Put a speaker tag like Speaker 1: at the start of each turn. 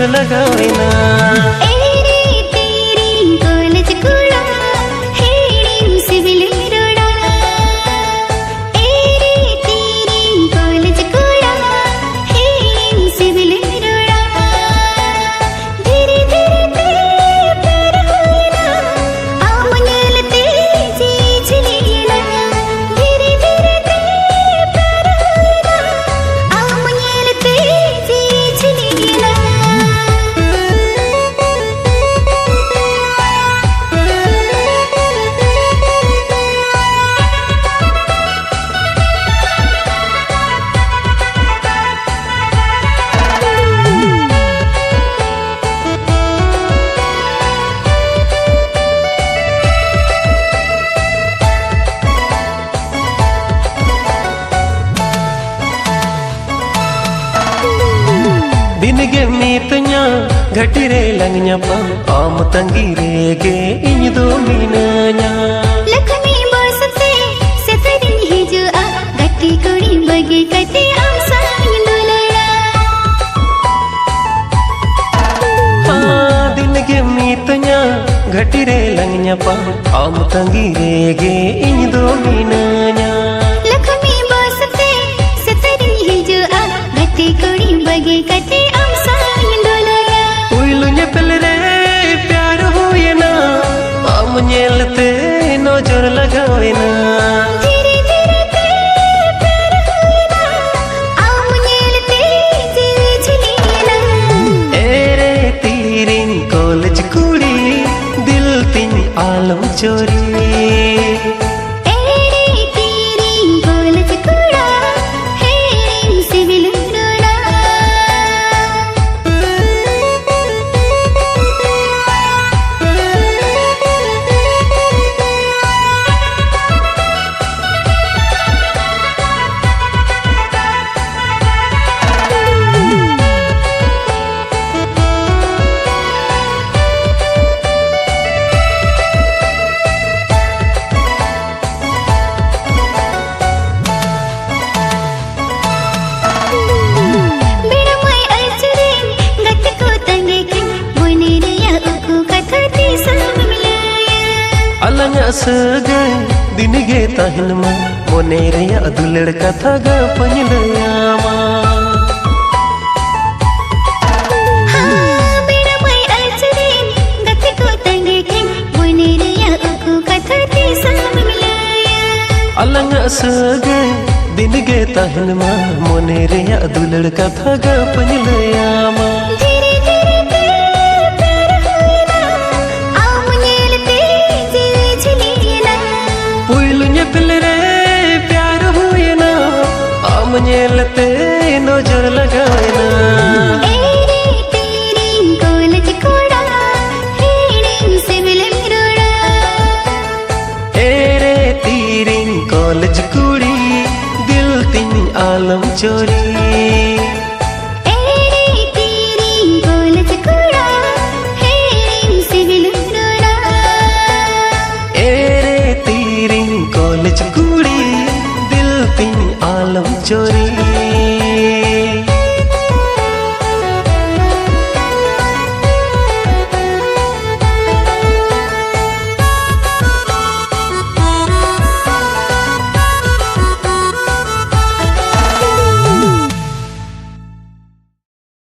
Speaker 1: नजर लगावेना दिनगे मीतnya घटिरे langnya pa am tangirege इन दो मीनanya
Speaker 2: लखनी बसते सतरिन हिजुआ गति कुड़ी बगे कते am साइन दुलड़ा
Speaker 1: दिनगे मीतnya घटिरे langnya pa am tangirege इन दो मीनanya
Speaker 2: लखनी बसते सतरिन हिजुआ गति कुड़ी बगे कते
Speaker 1: nyelete nojor lagawena
Speaker 2: धीरे धीरे ते प्यार होना आम nyelete जीवी झुलीना
Speaker 1: एरे तीरिन कॉलेज कुड़ी दिल तिन आलम चोरी अलंगा सगे दिनगे तहनमा मोनेरिया दुलड़ कथा गा पंजलयामा
Speaker 2: बेड़ा मैं अलचरेन गति को तंगे के मोनेरिया उकु कथा ती सब मिलाया
Speaker 1: अलंगा सगे दिनगे तहनमा मोनेरिया दुलड़ कथा गा पंजलयामा